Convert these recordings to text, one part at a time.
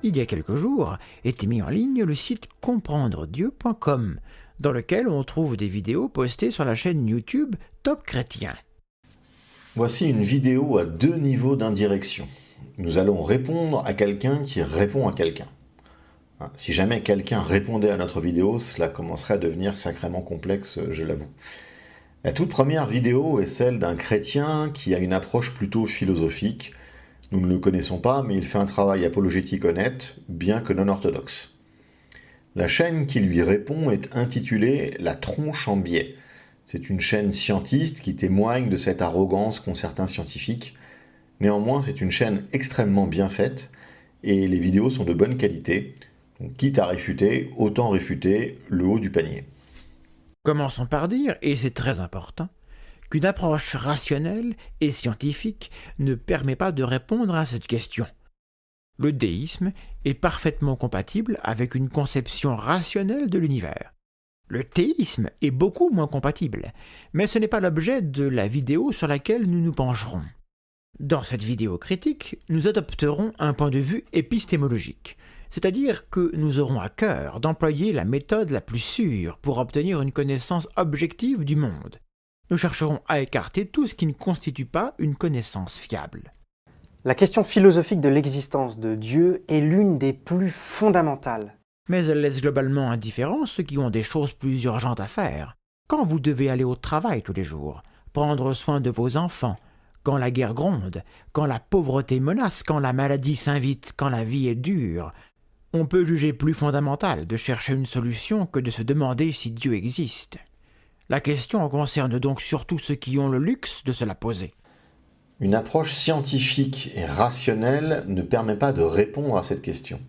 Il y a quelques jours était mis en ligne le site comprendredieu.com, dans lequel on trouve des vidéos postées sur la chaîne YouTube Top Chrétien. Voici une vidéo à 2 niveaux d'indirection. Nous allons répondre à quelqu'un qui répond à quelqu'un. Si jamais quelqu'un répondait à notre vidéo, cela commencerait à devenir sacrément complexe, je l'avoue. La toute première vidéo est celle d'un chrétien qui a une approche plutôt philosophique. Nous ne le connaissons pas, mais il fait un travail apologétique honnête, bien que non orthodoxe. La chaîne qui lui répond est intitulée « La tronche en biais ». C'est une chaîne scientiste qui témoigne de cette arrogance qu'ont certains scientifiques. Néanmoins, c'est une chaîne extrêmement bien faite, et les vidéos sont de bonne qualité. Donc, quitte à réfuter, autant réfuter le haut du panier. Commençons par dire, et c'est très important, qu'une approche rationnelle et scientifique ne permet pas de répondre à cette question. Le déisme est parfaitement compatible avec une conception rationnelle de l'univers. Le théisme est beaucoup moins compatible, mais ce n'est pas l'objet de la vidéo sur laquelle nous nous pencherons. Dans cette vidéo critique, nous adopterons un point de vue épistémologique, c'est-à-dire que nous aurons à cœur d'employer la méthode la plus sûre pour obtenir une connaissance objective du monde. Nous chercherons à écarter tout ce qui ne constitue pas une connaissance fiable. La question philosophique de l'existence de Dieu est l'une des plus fondamentales. Mais elle laisse globalement indifférents ceux qui ont des choses plus urgentes à faire. Quand vous devez aller au travail tous les jours, prendre soin de vos enfants, quand la guerre gronde, quand la pauvreté menace, quand la maladie s'invite, quand la vie est dure, on peut juger plus fondamental de chercher une solution que de se demander si Dieu existe. La question concerne donc surtout ceux qui ont le luxe de se la poser. Une approche scientifique et rationnelle ne permet pas de répondre à cette question.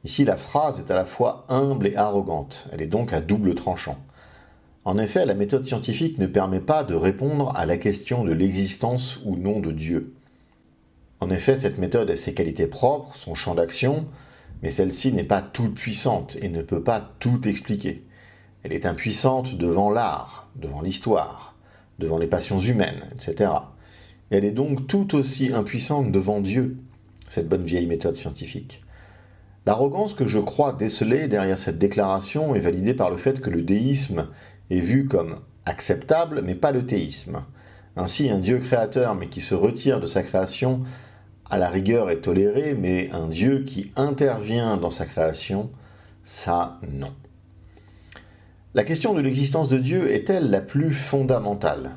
Ici, la phrase est à la fois humble et arrogante. Elle est donc à double tranchant. En effet, la méthode scientifique ne permet pas de répondre à la question de l'existence ou non de Dieu. En effet, cette méthode a ses qualités propres, son champ d'action, mais celle-ci n'est pas toute puissante et ne peut pas tout expliquer. Elle est impuissante devant l'art, devant l'histoire, devant les passions humaines, etc. Et elle est donc tout aussi impuissante devant Dieu, cette bonne vieille méthode scientifique. L'arrogance que je crois déceler derrière cette déclaration est validée par le fait que le déisme est vu comme acceptable, mais pas le théisme. Ainsi, un Dieu créateur, mais qui se retire de sa création, à la rigueur est toléré, mais un Dieu qui intervient dans sa création, ça, non. La question de l'existence de Dieu est-elle la plus fondamentale?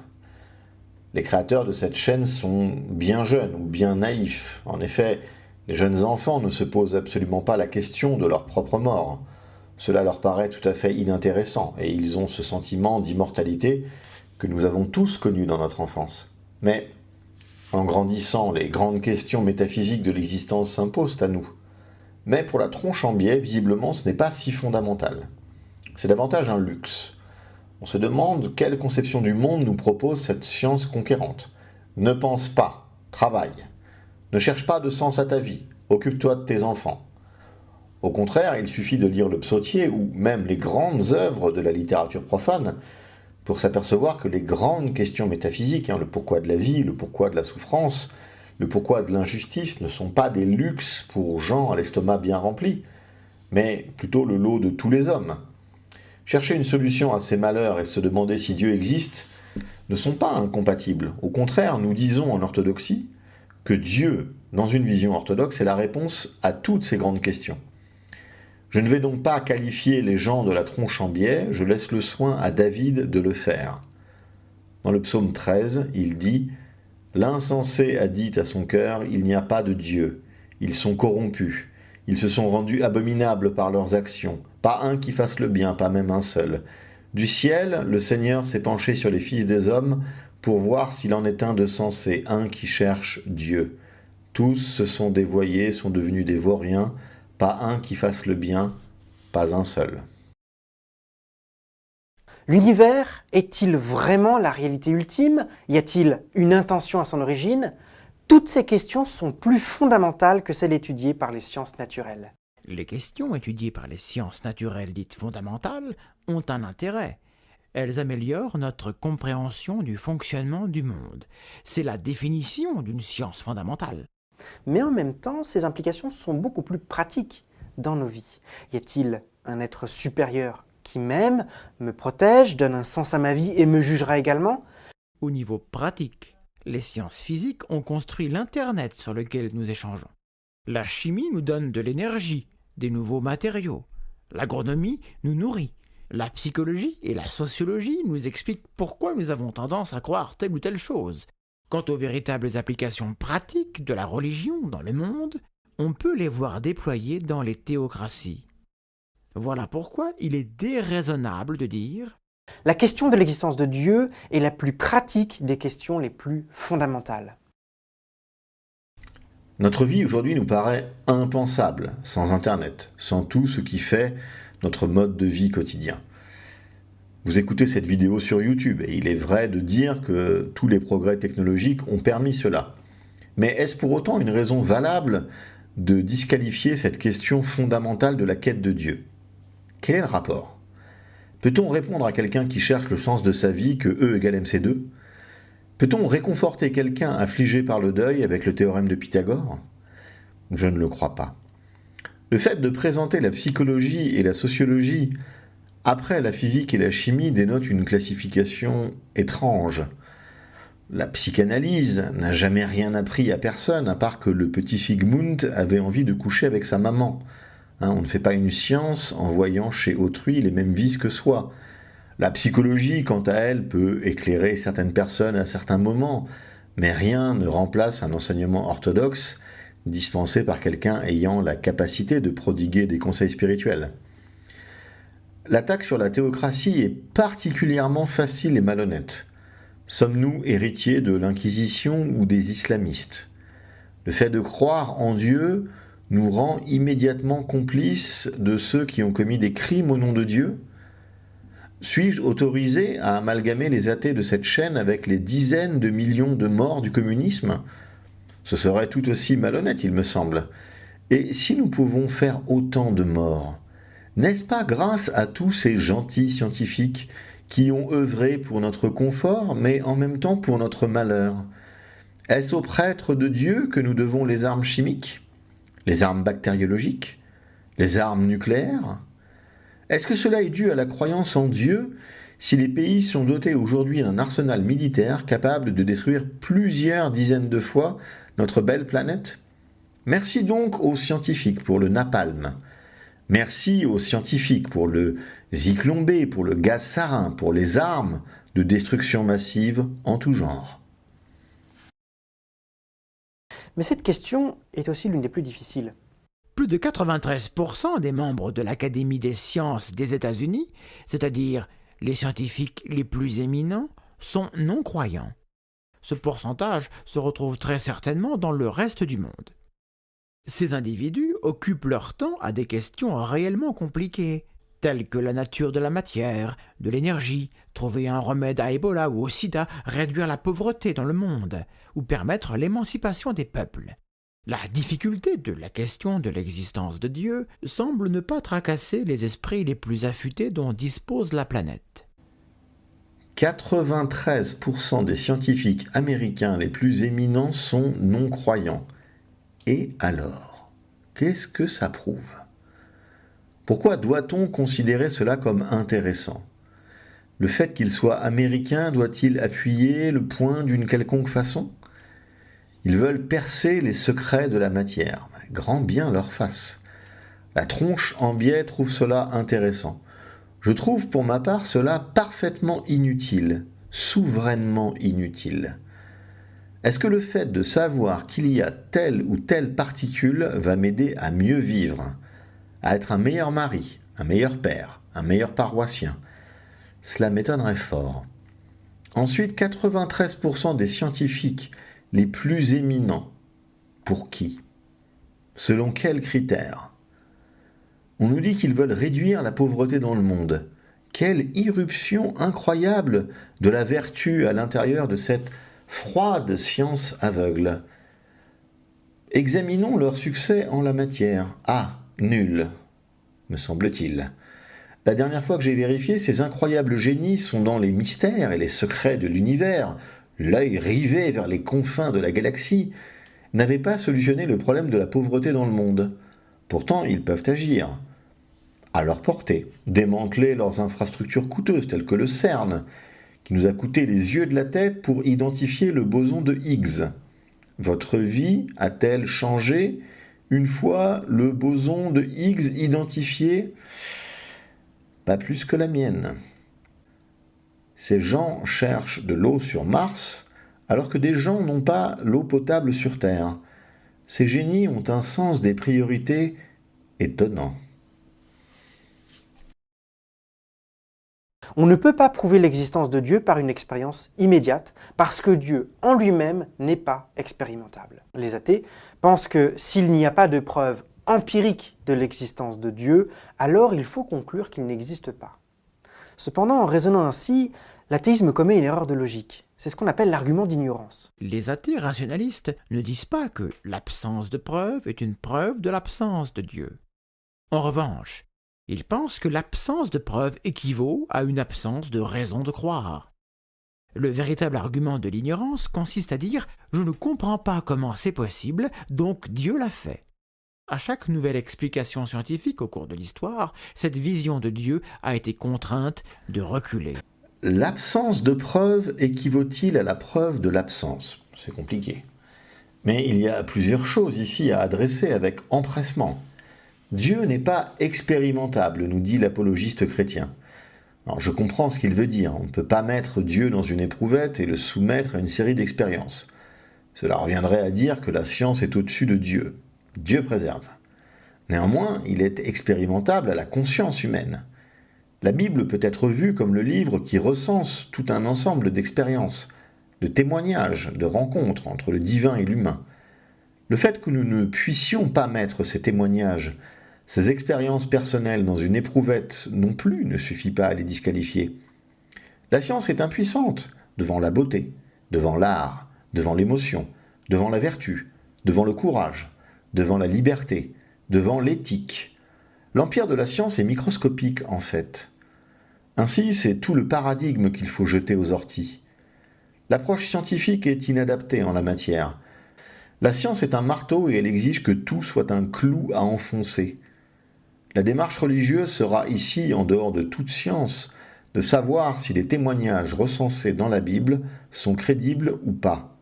Les créateurs de cette chaîne sont bien jeunes ou bien naïfs. En effet, les jeunes enfants ne se posent absolument pas la question de leur propre mort. Cela leur paraît tout à fait inintéressant, et ils ont ce sentiment d'immortalité que nous avons tous connu dans notre enfance. Mais, en grandissant, les grandes questions métaphysiques de l'existence s'imposent à nous. Mais pour la tronche en biais, visiblement, ce n'est pas si fondamental. C'est davantage un luxe. On se demande quelle conception du monde nous propose cette science conquérante. Ne pense pas, travaille. Ne cherche pas de sens à ta vie, occupe-toi de tes enfants. Au contraire, il suffit de lire le psautier ou même les grandes œuvres de la littérature profane pour s'apercevoir que les grandes questions métaphysiques, le pourquoi de la vie, le pourquoi de la souffrance, le pourquoi de l'injustice, ne sont pas des luxes pour gens à l'estomac bien rempli, mais plutôt le lot de tous les hommes. Chercher une solution à ces malheurs et se demander si Dieu existe ne sont pas incompatibles. Au contraire, nous disons en orthodoxie que Dieu, dans une vision orthodoxe, est la réponse à toutes ces grandes questions. Je ne vais donc pas qualifier les gens de la tronche en biais, je laisse le soin à David de le faire. Dans le psaume 13, il dit « L'insensé a dit à son cœur, il n'y a pas de Dieu. Ils sont corrompus. Ils se sont rendus abominables par leurs actions. Pas un qui fasse le bien, pas même un seul. Du ciel, le Seigneur s'est penché sur les fils des hommes pour voir s'il en est un de sensé, un qui cherche Dieu. Tous se sont dévoyés, sont devenus des vauriens, pas un qui fasse le bien, pas un seul. » L'univers est-il vraiment la réalité ultime? Y a-t-il une intention à son origine? Toutes ces questions sont plus fondamentales que celles étudiées par les sciences naturelles. Les questions étudiées par les sciences naturelles dites fondamentales ont un intérêt. Elles améliorent notre compréhension du fonctionnement du monde. C'est la définition d'une science fondamentale. Mais en même temps, ces implications sont beaucoup plus pratiques dans nos vies. Y a-t-il un être supérieur qui m'aime, me protège, donne un sens à ma vie et me jugera également? Au niveau pratique, les sciences physiques ont construit l'Internet sur lequel nous échangeons. La chimie nous donne de l'énergie, des nouveaux matériaux. L'agronomie nous nourrit. La psychologie et la sociologie nous expliquent pourquoi nous avons tendance à croire telle ou telle chose. Quant aux véritables applications pratiques de la religion dans le monde, on peut les voir déployées dans les théocraties. Voilà pourquoi il est déraisonnable de dire La question de l'existence de Dieu est la plus pratique des questions les plus fondamentales. Notre vie aujourd'hui nous paraît impensable sans Internet, sans tout ce qui fait notre mode de vie quotidien. Vous écoutez cette vidéo sur YouTube et il est vrai de dire que tous les progrès technologiques ont permis cela. Mais est-ce pour autant une raison valable de disqualifier cette question fondamentale de la quête de Dieu? Quel est le rapport? Peut-on répondre à quelqu'un qui cherche le sens de sa vie que E égale MC2? Peut-on réconforter quelqu'un affligé par le deuil avec le théorème de Pythagore? Je ne le crois pas. Le fait de présenter la psychologie et la sociologie après la physique et la chimie dénote une classification étrange. La psychanalyse n'a jamais rien appris à personne, à part que le petit Sigmund avait envie de coucher avec sa maman. On ne fait pas une science en voyant chez autrui les mêmes vices que soi. La psychologie, quant à elle, peut éclairer certaines personnes à certains moments, mais rien ne remplace un enseignement orthodoxe dispensé par quelqu'un ayant la capacité de prodiguer des conseils spirituels. L'attaque sur la théocratie est particulièrement facile et malhonnête. Sommes-nous héritiers de l'Inquisition ou des islamistes? Le fait de croire en Dieu nous rend immédiatement complices de ceux qui ont commis des crimes au nom de Dieu? Suis-je autorisé à amalgamer les athées de cette chaîne avec les dizaines de millions de morts du communisme? Ce serait tout aussi malhonnête, il me semble. Et si nous pouvons faire autant de morts, n'est-ce pas grâce à tous ces gentils scientifiques qui ont œuvré pour notre confort, mais en même temps pour notre malheur? Est-ce aux prêtres de Dieu que nous devons les armes chimiques, les armes bactériologiques, les armes nucléaires? Est-ce que cela est dû à la croyance en Dieu si les pays sont dotés aujourd'hui d'un arsenal militaire capable de détruire plusieurs dizaines de fois notre belle planète? Merci donc aux scientifiques pour le napalm. Merci aux scientifiques pour le zyklon B, pour le gaz sarin, pour les armes de destruction massive en tout genre. Mais cette question est aussi l'une des plus difficiles. plus de 93% des membres de l'Académie des sciences des États-Unis, c'est-à-dire les scientifiques les plus éminents, sont non-croyants. Ce pourcentage se retrouve très certainement dans le reste du monde. Ces individus occupent leur temps à des questions réellement compliquées, telles que la nature de la matière, de l'énergie, trouver un remède à Ebola ou au sida, réduire la pauvreté dans le monde, ou permettre l'émancipation des peuples. La difficulté de la question de l'existence de Dieu semble ne pas tracasser les esprits les plus affûtés dont dispose la planète. 93% des scientifiques américains les plus éminents sont non-croyants. Et alors, qu'est-ce que ça prouve? Pourquoi doit-on considérer cela comme intéressant? Le fait qu'il soit américain doit-il appuyer le point d'une quelconque façon? Ils veulent percer les secrets de la matière. Grand bien leur fasse. La tronche en biais trouve cela intéressant. Je trouve pour ma part cela parfaitement inutile, souverainement inutile. Est-ce que le fait de savoir qu'il y a telle ou telle particule va m'aider à mieux vivre, à être un meilleur mari, un meilleur père, un meilleur paroissien? Cela m'étonnerait fort. Ensuite, 93% des scientifiques les plus éminents. Pour qui? Selon quels critères? On nous dit qu'ils veulent réduire la pauvreté dans le monde. Quelle irruption incroyable de la vertu à l'intérieur de cette froide science aveugle. Examinons leur succès en la matière. Ah, nul, me semble-t-il. La dernière fois que j'ai vérifié, ces incroyables génies sont dans les mystères et les secrets de l'univers, l'œil rivé vers les confins de la galaxie, n'avaient pas solutionné le problème de la pauvreté dans le monde. Pourtant, ils peuvent agir à leur portée, démanteler leurs infrastructures coûteuses telles que le CERN, qui nous a coûté les yeux de la tête pour identifier le boson de Higgs. Votre vie a-t-elle changé une fois le boson de Higgs identifié? Pas plus que la mienne. Ces gens cherchent de l'eau sur Mars, alors que des gens n'ont pas l'eau potable sur Terre. Ces génies ont un sens des priorités étonnant. On ne peut pas prouver l'existence de Dieu par une expérience immédiate, parce que Dieu en lui-même n'est pas expérimentable. Les athées pensent que s'il n'y a pas de preuve empirique de l'existence de Dieu, alors il faut conclure qu'il n'existe pas. Cependant, en raisonnant ainsi, l'athéisme commet une erreur de logique. C'est ce qu'on appelle l'argument d'ignorance. Les athées rationalistes ne disent pas que l'absence de preuve est une preuve de l'absence de Dieu. En revanche, ils pensent que l'absence de preuve équivaut à une absence de raison de croire. Le véritable argument de l'ignorance consiste à dire « je ne comprends pas comment c'est possible, donc Dieu l'a fait ». À chaque nouvelle explication scientifique au cours de l'histoire, cette vision de Dieu a été contrainte de reculer. L'absence de preuve équivaut-il à la preuve de l'absence? C'est compliqué. Mais il y a plusieurs choses ici à adresser avec empressement. Dieu n'est pas expérimentable, nous dit l'apologiste chrétien. Alors, je comprends ce qu'il veut dire. On ne peut pas mettre Dieu dans une éprouvette et le soumettre à une série d'expériences. Cela reviendrait à dire que la science est au-dessus de Dieu. Dieu préserve. Néanmoins, il est expérimentable à la conscience humaine. La Bible peut être vue comme le livre qui recense tout un ensemble d'expériences, de témoignages, de rencontres entre le divin et l'humain. Le fait que nous ne puissions pas mettre ces témoignages, ces expériences personnelles dans une éprouvette non plus ne suffit pas à les disqualifier. La science est impuissante devant la beauté, devant l'art, devant l'émotion, devant la vertu, devant le courage, devant la liberté, devant l'éthique. L'empire de la science est microscopique en fait. Ainsi, c'est tout le paradigme qu'il faut jeter aux orties. L'approche scientifique est inadaptée en la matière. La science est un marteau et elle exige que tout soit un clou à enfoncer. La démarche religieuse sera ici, en dehors de toute science, de savoir si les témoignages recensés dans la Bible sont crédibles ou pas.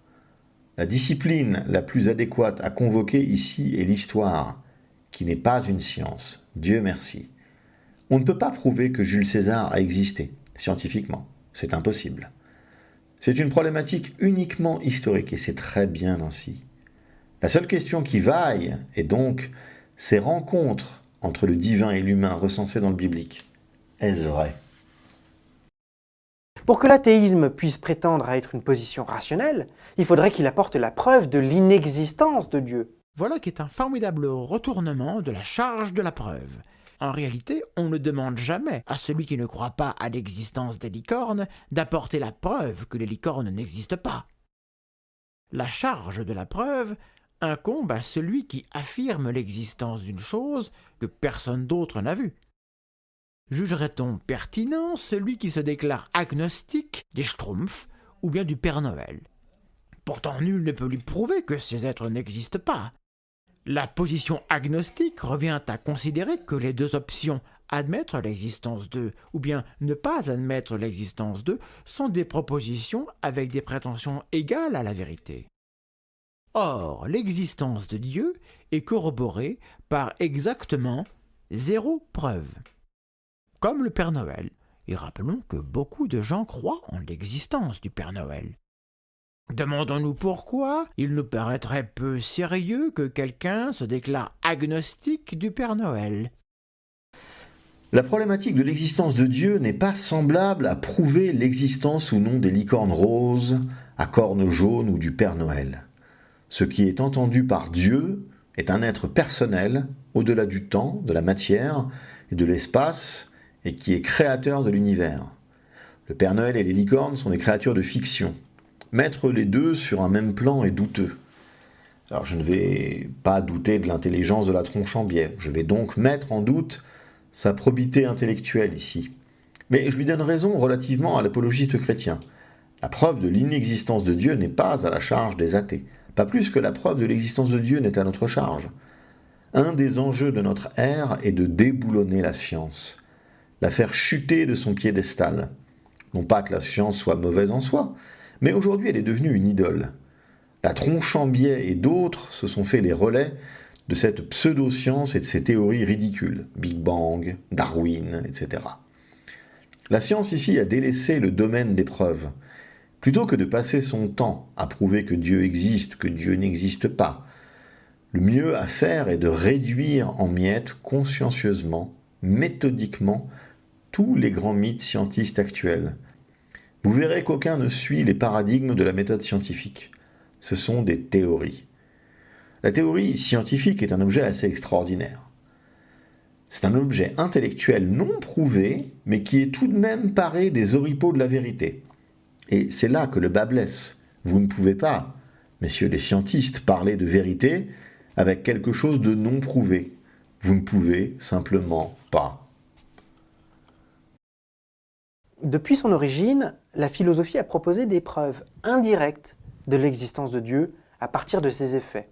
La discipline la plus adéquate à convoquer ici est l'histoire, qui n'est pas une science, Dieu merci. On ne peut pas prouver que Jules César a existé, scientifiquement, c'est impossible. C'est une problématique uniquement historique et c'est très bien ainsi. La seule question qui vaille est donc ces rencontres entre le divin et l'humain recensées dans le biblique. Est-ce vrai? Pour que l'athéisme puisse prétendre à être une position rationnelle, il faudrait qu'il apporte la preuve de l'inexistence de Dieu. Voilà qui est un formidable retournement de la charge de la preuve. En réalité, on ne demande jamais à celui qui ne croit pas à l'existence des licornes d'apporter la preuve que les licornes n'existent pas. La charge de la preuve incombe à celui qui affirme l'existence d'une chose que personne d'autre n'a vue. Jugerait-on pertinent celui qui se déclare agnostique des Schtroumpfs ou bien du Père Noël? Pourtant, nul ne peut lui prouver que ces êtres n'existent pas. La position agnostique revient à considérer que les deux options, admettre l'existence d'eux ou bien ne pas admettre l'existence d'eux, sont des propositions avec des prétentions égales à la vérité. Or, l'existence de Dieu est corroborée par exactement 0 preuve. Comme le Père Noël, et rappelons que beaucoup de gens croient en l'existence du Père Noël. Demandons-nous pourquoi il nous paraîtrait peu sérieux que quelqu'un se déclare agnostique du Père Noël. La problématique de l'existence de Dieu n'est pas semblable à prouver l'existence ou non des licornes roses, à cornes jaunes ou du Père Noël. Ce qui est entendu par Dieu est un être personnel, au-delà du temps, de la matière et de l'espace, et qui est créateur de l'univers. Le Père Noël et les licornes sont des créatures de fiction. Mettre les deux sur un même plan est douteux. Alors je ne vais pas douter de l'intelligence de la tronche en biais, je vais donc mettre en doute sa probité intellectuelle ici. Mais je lui donne raison relativement à l'apologiste chrétien. La preuve de l'inexistence de Dieu n'est pas à la charge des athées, Pas plus que la preuve de l'existence de Dieu n'est à notre charge. Un des enjeux de notre ère est de déboulonner la science, la faire chuter de son piédestal. Non pas que la science soit mauvaise en soi, mais aujourd'hui elle est devenue une idole. La Tronchambier et d'autres se sont fait les relais de cette pseudo-science et de ces théories ridicules, Big Bang, Darwin, etc. La science ici a délaissé le domaine des preuves. Plutôt que de passer son temps à prouver que Dieu existe, que Dieu n'existe pas, le mieux à faire est de réduire en miettes consciencieusement, méthodiquement, tous les grands mythes scientistes actuels. Vous verrez qu'aucun ne suit les paradigmes de la méthode scientifique. Ce sont des théories. La théorie scientifique est un objet assez extraordinaire. C'est un objet intellectuel non prouvé, mais qui est tout de même paré des oripeaux de la vérité. Et c'est là que le bât blesse. Vous ne pouvez pas, messieurs les scientistes, parler de vérité avec quelque chose de non prouvé. Vous ne pouvez simplement pas. Depuis son origine, la philosophie a proposé des preuves indirectes de l'existence de Dieu à partir de ses effets.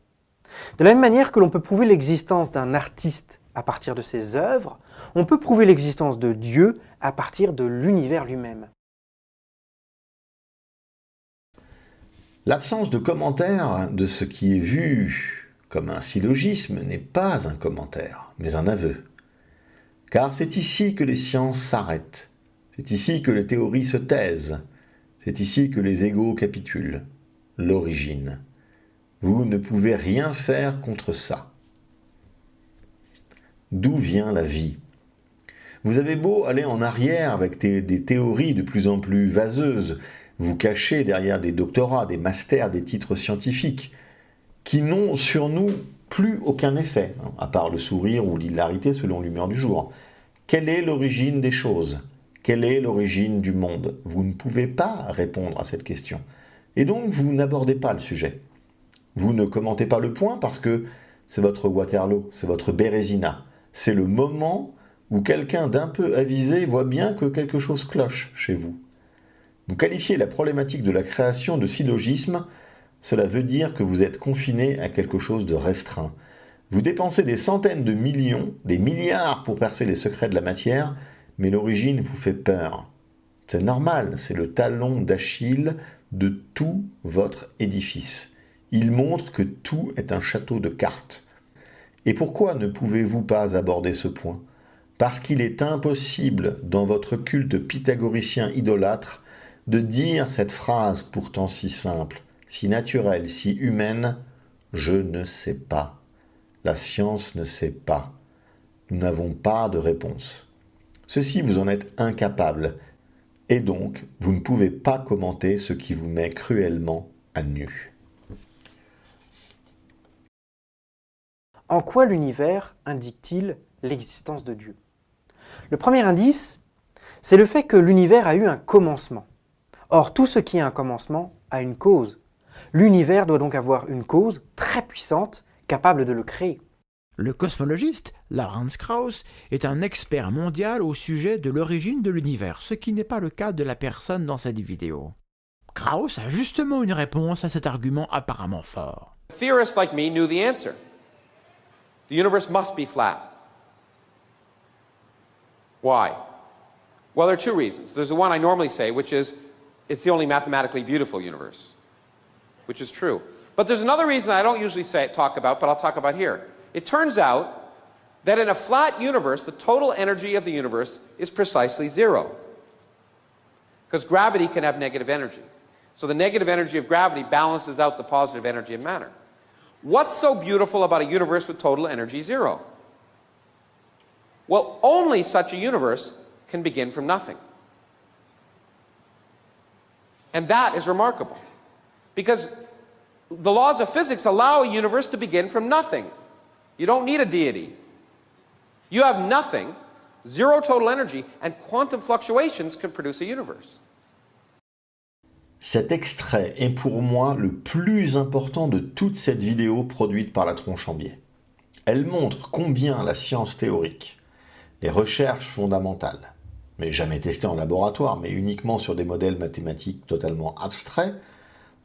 De la même manière que l'on peut prouver l'existence d'un artiste à partir de ses œuvres, on peut prouver l'existence de Dieu à partir de l'univers lui-même. L'absence de commentaire de ce qui est vu comme un syllogisme n'est pas un commentaire, mais un aveu. Car c'est ici que les sciences s'arrêtent, c'est ici que les théories se taisent, c'est ici que les égos capitulent. L'origine. Vous ne pouvez rien faire contre ça. D'où vient la vie? Vous avez beau aller en arrière avec des théories de plus en plus vaseuses, vous cacher derrière des doctorats, des masters, des titres scientifiques, qui n'ont sur nous plus aucun effet, à part le sourire ou l'hilarité selon l'humeur du jour. Quelle est l'origine des choses? Quelle est l'origine du monde? Vous ne pouvez pas répondre à cette question. Et donc, vous n'abordez pas le sujet. Vous ne commentez pas le point parce que c'est votre Waterloo, c'est votre Bérésina. C'est le moment où quelqu'un d'un peu avisé voit bien que quelque chose cloche chez vous. Vous qualifiez la problématique de la création de syllogisme, cela veut dire que vous êtes confiné à quelque chose de restreint. Vous dépensez des centaines de millions, des milliards pour percer les secrets de la matière, mais l'origine vous fait peur. C'est normal, c'est le talon d'Achille de tout votre édifice. Il montre que tout est un château de cartes. Et pourquoi ne pouvez-vous pas aborder ce point? Parce qu'il est impossible, dans votre culte pythagoricien idolâtre, de dire cette phrase pourtant si simple, si naturelle, si humaine, « Je ne sais pas. La science ne sait pas. Nous n'avons pas de réponse. » Ceci, vous en êtes incapable. Et donc, vous ne pouvez pas commenter ce qui vous met cruellement à nu. En quoi l'univers indique-t-il l'existence de Dieu? Le premier indice, c'est le fait que l'univers a eu un commencement. Or, tout ce qui a un commencement a une cause. L'univers doit donc avoir une cause très puissante, capable de le créer. Le cosmologiste Lawrence Krauss est un expert mondial au sujet de l'origine de l'univers, ce qui n'est pas le cas de la personne dans cette vidéo. Krauss a justement une réponse à cet argument apparemment fort. Theorists like me knew the answer. The universe must be flat. Why? Well, there are two reasons. There's the one I normally say, which is it's the only mathematically beautiful universe, which is true. But there's another reason I don't usually talk about, but I'll talk about here. It turns out that in a flat universe, the total energy of the universe is precisely zero. Because gravity can have negative energy. So the negative energy of gravity balances out the positive energy of matter. What's so beautiful about a universe with total energy zero? Well, only such a universe can begin from nothing. And that is remarkable. Because the laws of physics allow a universe to begin from nothing. You don't need a deity. You have nothing, zero total energy, and quantum fluctuations can produce a universe. Cet extrait est pour moi le plus important de toute cette vidéo produite par la Tronchambier. Elle montre combien la science théorique, les recherches fondamentales, mais jamais testées en laboratoire, mais uniquement sur des modèles mathématiques totalement abstraits,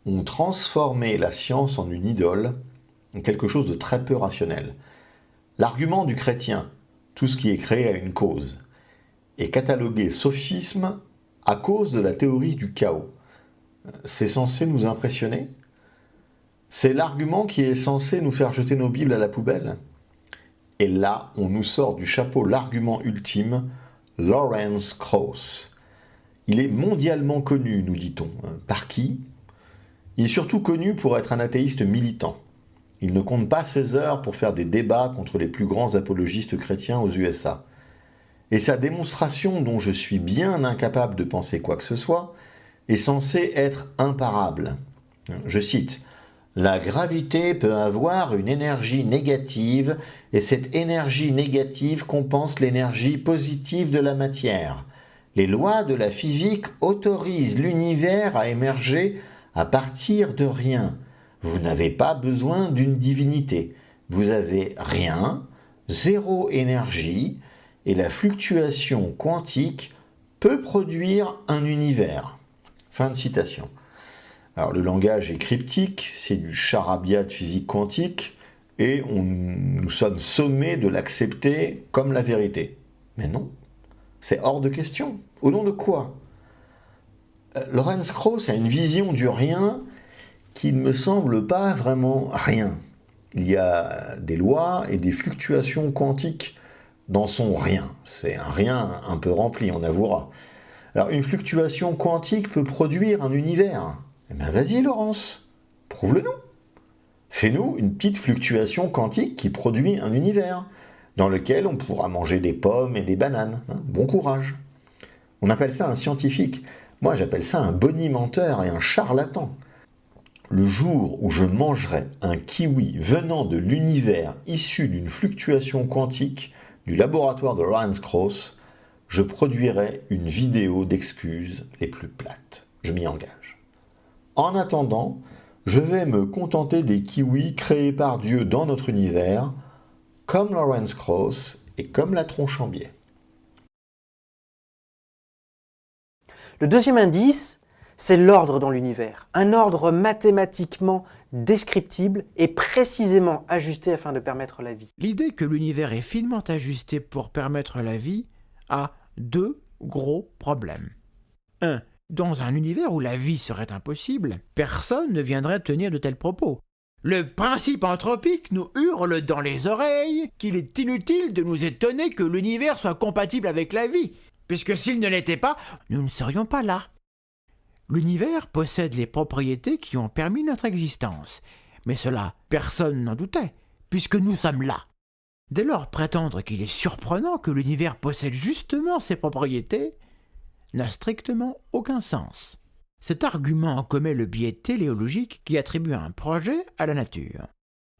ont transformé la science en une idole, en quelque chose de très peu rationnel. L'argument du chrétien, tout ce qui est créé a une cause, est catalogué sophisme à cause de la théorie du chaos. C'est censé nous impressionner? C'est l'argument qui est censé nous faire jeter nos Bibles à la poubelle? Et là, on nous sort du chapeau l'argument ultime, Lawrence Krauss. Il est mondialement connu, nous dit-on. Par qui? Il est surtout connu pour être un athéiste militant. Il ne compte pas ses heures pour faire des débats contre les plus grands apologistes chrétiens aux USA. Et sa démonstration, dont je suis bien incapable de penser quoi que ce soit, est censée être imparable. Je cite, « La gravité peut avoir une énergie négative et cette énergie négative compense l'énergie positive de la matière. Les lois de la physique autorisent l'univers à émerger à partir de rien. Vous n'avez pas besoin d'une divinité. Vous avez rien, zéro énergie, et la fluctuation quantique peut produire un univers. » Fin de citation. Alors le langage est cryptique, c'est du charabia de physique quantique, et nous sommes sommés de l'accepter comme la vérité. Mais non, c'est hors de question. Au nom de quoi? Lawrence Krauss a une vision du rien qui ne me semble pas vraiment rien. Il y a des lois et des fluctuations quantiques dans son rien. C'est un rien un peu rempli, on avouera. Alors une fluctuation quantique peut produire un univers. Eh bien vas-y Laurence, prouve-le-nous. Fais-nous une petite fluctuation quantique qui produit un univers, dans lequel on pourra manger des pommes et des bananes. Bon courage. On appelle ça un scientifique. Moi j'appelle ça un bonimenteur et un charlatan. Le jour où je mangerai un kiwi venant de l'univers issu d'une fluctuation quantique du laboratoire de Lawrence Krauss, je produirai une vidéo d'excuses les plus plates. Je m'y engage. En attendant, je vais me contenter des kiwis créés par Dieu dans notre univers, comme Lawrence Krauss et comme la tronche en biais. Le deuxième indice, c'est l'ordre dans l'univers. Un ordre mathématiquement descriptible et précisément ajusté afin de permettre la vie. L'idée que l'univers est finement ajusté pour permettre la vie a deux gros problèmes. 1. Dans un univers où la vie serait impossible, personne ne viendrait tenir de tels propos. Le principe anthropique nous hurle dans les oreilles qu'il est inutile de nous étonner que l'univers soit compatible avec la vie, puisque s'il ne l'était pas, nous ne serions pas là. L'univers possède les propriétés qui ont permis notre existence, mais cela, personne n'en doutait, puisque nous sommes là. Dès lors, prétendre qu'il est surprenant que l'univers possède justement ces propriétés n'a strictement aucun sens. Cet argument commet le biais téléologique qui attribue un projet à la nature.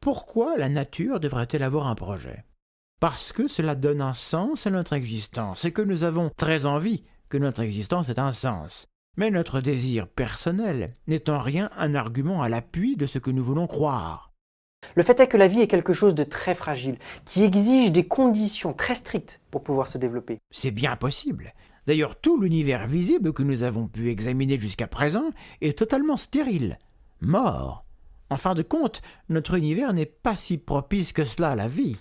Pourquoi la nature devrait-elle avoir un projet? Parce que cela donne un sens à notre existence et que nous avons très envie que notre existence ait un sens. Mais notre désir personnel n'est en rien un argument à l'appui de ce que nous voulons croire. Le fait est que la vie est quelque chose de très fragile, qui exige des conditions très strictes pour pouvoir se développer. C'est bien possible. D'ailleurs, tout l'univers visible que nous avons pu examiner jusqu'à présent est totalement stérile, mort. En fin de compte, notre univers n'est pas si propice que cela à la vie.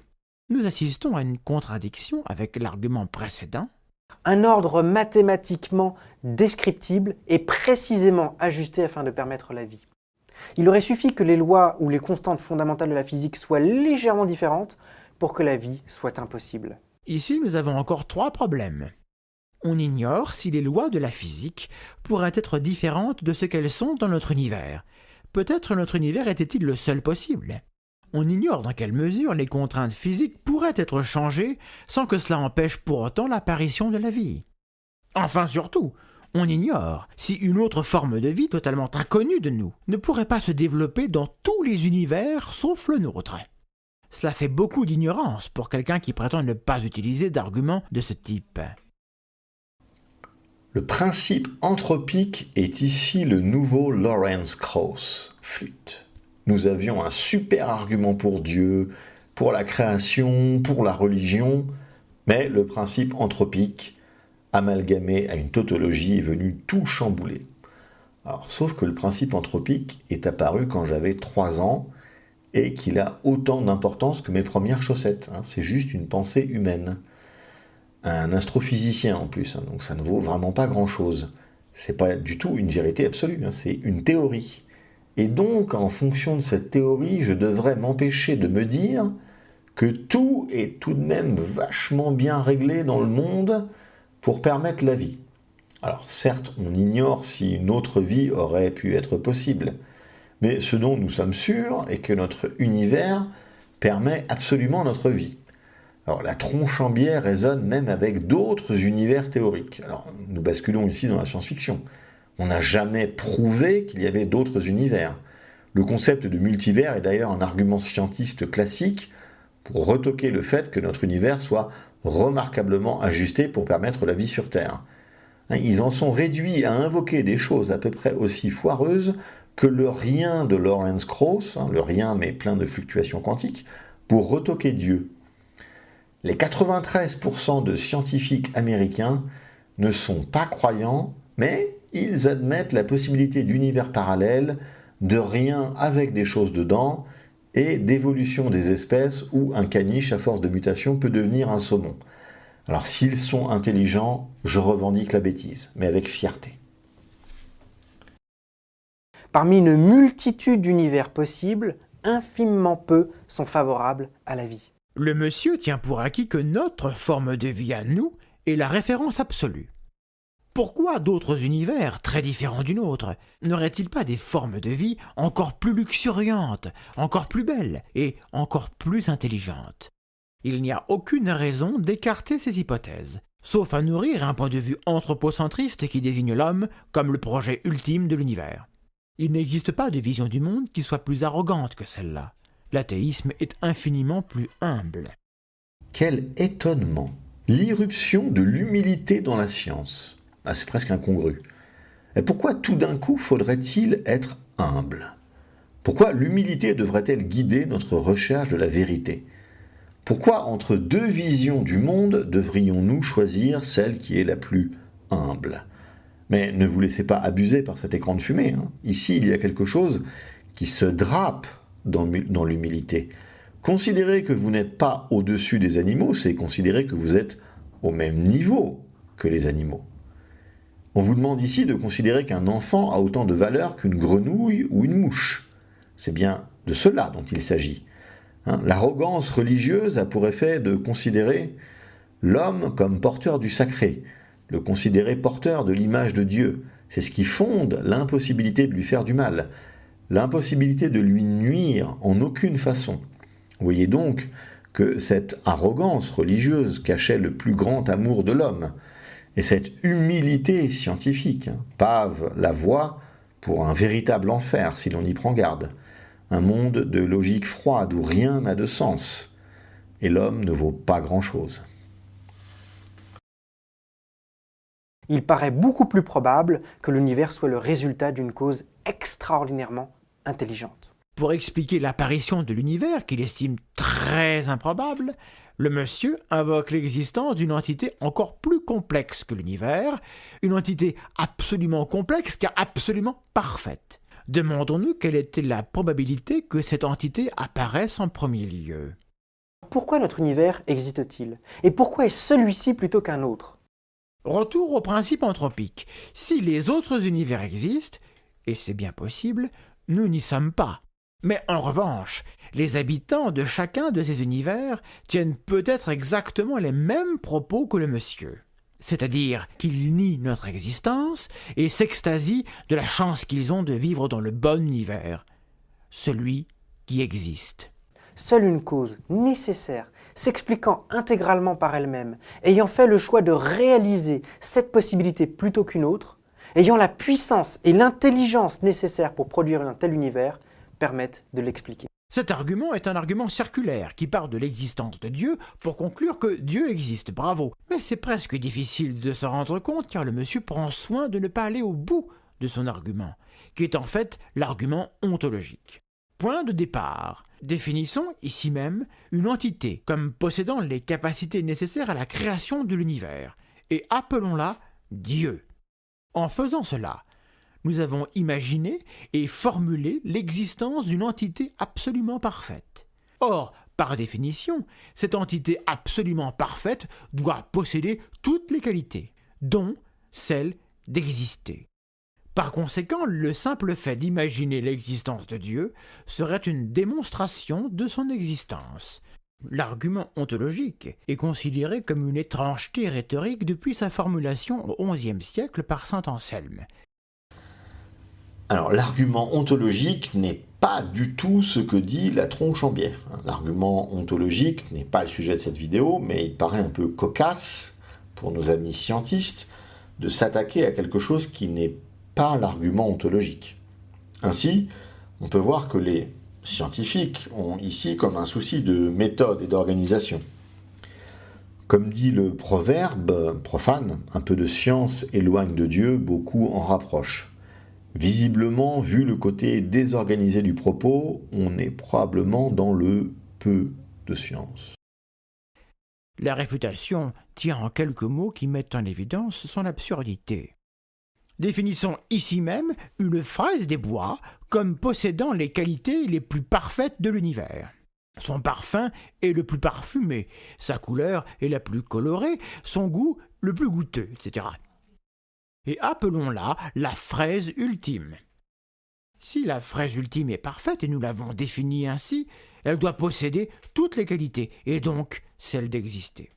Nous assistons à une contradiction avec l'argument précédent. Un ordre mathématiquement descriptible et précisément ajusté afin de permettre la vie. Il aurait suffi que les lois ou les constantes fondamentales de la physique soient légèrement différentes pour que la vie soit impossible. Ici, nous avons encore 3 problèmes. On ignore si les lois de la physique pourraient être différentes de ce qu'elles sont dans notre univers. Peut-être notre univers était-il le seul possible. On ignore dans quelle mesure les contraintes physiques pourraient être changées sans que cela empêche pour autant l'apparition de la vie. Enfin surtout, on ignore si une autre forme de vie totalement inconnue de nous ne pourrait pas se développer dans tous les univers sauf le nôtre. Cela fait beaucoup d'ignorance pour quelqu'un qui prétend ne pas utiliser d'arguments de ce type. Le principe anthropique est ici le nouveau Lawrence Krauss. Flûte. Nous avions un super argument pour Dieu, pour la création, pour la religion, mais le principe anthropique, amalgamé à une tautologie, est venu tout chambouler. Alors, sauf que le principe anthropique est apparu quand j'avais 3 ans et qu'il a autant d'importance que mes premières chaussettes. C'est juste une pensée humaine. Un astrophysicien en plus, donc ça ne vaut vraiment pas grand-chose. C'est pas du tout une vérité absolue, c'est une théorie. Et donc, en fonction de cette théorie, je devrais m'empêcher de me dire que tout est tout de même vachement bien réglé dans le monde pour permettre la vie. Alors certes, on ignore si une autre vie aurait pu être possible, mais ce dont nous sommes sûrs est que notre univers permet absolument notre vie. Alors la tronche en biais résonne même avec d'autres univers théoriques. Alors nous basculons ici dans la science-fiction. On n'a jamais prouvé qu'il y avait d'autres univers. Le concept de multivers est d'ailleurs un argument scientiste classique pour retoquer le fait que notre univers soit remarquablement ajusté pour permettre la vie sur Terre. Ils en sont réduits à invoquer des choses à peu près aussi foireuses que le rien de Lawrence Krauss, le rien mais plein de fluctuations quantiques, pour retoquer Dieu. Les 93% de scientifiques américains ne sont pas croyants, mais ils admettent la possibilité d'univers parallèles, de rien avec des choses dedans, et d'évolution des espèces où un caniche à force de mutation peut devenir un saumon. Alors s'ils sont intelligents, je revendique la bêtise, mais avec fierté. Parmi une multitude d'univers possibles, infimement peu sont favorables à la vie. Le monsieur tient pour acquis que notre forme de vie à nous est la référence absolue. Pourquoi d'autres univers, très différents du nôtre, n'auraient-ils pas des formes de vie encore plus luxuriantes, encore plus belles et encore plus intelligentes? Il n'y a aucune raison d'écarter ces hypothèses, sauf à nourrir un point de vue anthropocentriste qui désigne l'homme comme le projet ultime de l'univers. Il n'existe pas de vision du monde qui soit plus arrogante que celle-là. L'athéisme est infiniment plus humble. Quel étonnement! L'irruption de l'humilité dans la science. C'est presque incongru. Et pourquoi tout d'un coup faudrait-il être humble? Pourquoi l'humilité devrait-elle guider notre recherche de la vérité? Pourquoi entre deux visions du monde devrions-nous choisir celle qui est la plus humble? Mais ne vous laissez pas abuser par cet écran de fumée. Ici, il y a quelque chose qui se drape dans l'humilité. Considérer que vous n'êtes pas au-dessus des animaux, c'est considérer que vous êtes au même niveau que les animaux. On vous demande ici de considérer qu'un enfant a autant de valeur qu'une grenouille ou une mouche. C'est bien de cela dont il s'agit. L'arrogance religieuse a pour effet de considérer l'homme comme porteur du sacré, le considérer porteur de l'image de Dieu. C'est ce qui fonde l'impossibilité de lui faire du mal, l'impossibilité de lui nuire en aucune façon. Vous voyez donc que cette arrogance religieuse cachait le plus grand amour de l'homme, et cette humilité scientifique pave la voie pour un véritable enfer si l'on y prend garde. Un monde de logique froide où rien n'a de sens, et l'homme ne vaut pas grand-chose. Il paraît beaucoup plus probable que l'univers soit le résultat d'une cause extraordinairement intelligente. Pour expliquer l'apparition de l'univers qu'il estime très improbable, le monsieur invoque l'existence d'une entité encore plus complexe que l'univers, une entité absolument complexe car absolument parfaite. Demandons-nous quelle était la probabilité que cette entité apparaisse en premier lieu. Pourquoi notre univers existe-t-il? Et pourquoi est celui-ci plutôt qu'un autre? Retour au principe anthropique. Si les autres univers existent, et c'est bien possible, nous n'y sommes pas. Mais en revanche, les habitants de chacun de ces univers tiennent peut-être exactement les mêmes propos que le monsieur. C'est-à-dire qu'ils nient notre existence et s'extasient de la chance qu'ils ont de vivre dans le bon univers, celui qui existe. Seule une cause nécessaire, s'expliquant intégralement par elle-même, ayant fait le choix de réaliser cette possibilité plutôt qu'une autre, ayant la puissance et l'intelligence nécessaires pour produire un tel univers, permettent de l'expliquer. Cet argument est un argument circulaire qui part de l'existence de Dieu pour conclure que Dieu existe, bravo. Mais c'est presque difficile de se rendre compte car le monsieur prend soin de ne pas aller au bout de son argument, qui est en fait l'argument ontologique. Point de départ. Définissons ici même une entité comme possédant les capacités nécessaires à la création de l'univers, et appelons-la Dieu. En faisant cela, nous avons imaginé et formulé l'existence d'une entité absolument parfaite. Or, par définition, cette entité absolument parfaite doit posséder toutes les qualités, dont celle d'exister. Par conséquent, le simple fait d'imaginer l'existence de Dieu serait une démonstration de son existence. L'argument ontologique est considéré comme une étrangeté rhétorique depuis sa formulation au XIe siècle par saint Anselme. Alors, l'argument ontologique n'est pas du tout ce que dit la tronche en biais. L'argument ontologique n'est pas le sujet de cette vidéo, mais il paraît un peu cocasse, pour nos amis scientistes, de s'attaquer à quelque chose qui n'est pas l'argument ontologique. Ainsi, on peut voir que les scientifiques ont ici comme un souci de méthode et d'organisation. Comme dit le proverbe profane, un peu de science éloigne de Dieu, beaucoup en rapproche. Visiblement, vu le côté désorganisé du propos, on est probablement dans le peu de science. La réfutation tient en quelques mots qui mettent en évidence son absurdité. Définissons ici même une fraise des bois comme possédant les qualités les plus parfaites de l'univers. Son parfum est le plus parfumé, sa couleur est la plus colorée, son goût le plus goûteux, etc. Et appelons-la la fraise ultime. Si la fraise ultime est parfaite, et nous l'avons définie ainsi, elle doit posséder toutes les qualités, et donc celle d'exister.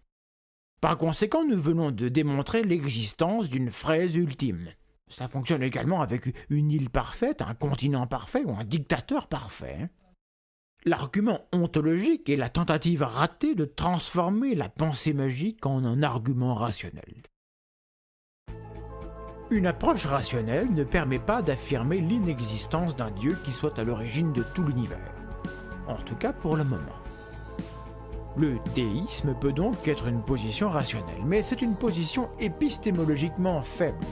Par conséquent, nous venons de démontrer l'existence d'une fraise ultime. Cela fonctionne également avec une île parfaite, un continent parfait ou un dictateur parfait. L'argument ontologique est la tentative ratée de transformer la pensée magique en un argument rationnel. Une approche rationnelle ne permet pas d'affirmer l'inexistence d'un Dieu qui soit à l'origine de tout l'univers. En tout cas pour le moment. Le déisme peut donc être une position rationnelle, mais c'est une position épistémologiquement faible,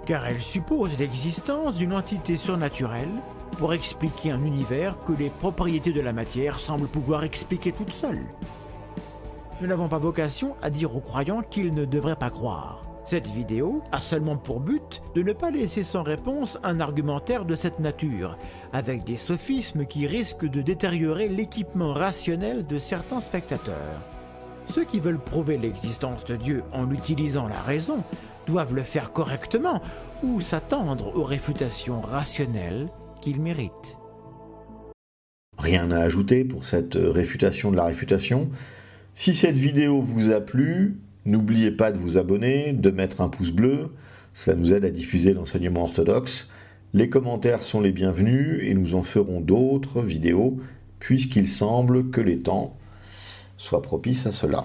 car elle suppose l'existence d'une entité surnaturelle pour expliquer un univers que les propriétés de la matière semblent pouvoir expliquer toutes seules. Nous n'avons pas vocation à dire aux croyants qu'ils ne devraient pas croire. Cette vidéo a seulement pour but de ne pas laisser sans réponse un argumentaire de cette nature, avec des sophismes qui risquent de détériorer l'équipement rationnel de certains spectateurs. Ceux qui veulent prouver l'existence de Dieu en utilisant la raison doivent le faire correctement ou s'attendre aux réfutations rationnelles qu'ils méritent. Rien à ajouter pour cette réfutation de la réfutation. Si cette vidéo vous a plu, n'oubliez pas de vous abonner, de mettre un pouce bleu, ça nous aide à diffuser l'enseignement orthodoxe. Les commentaires sont les bienvenus et nous en ferons d'autres vidéos puisqu'il semble que les temps soient propices à cela.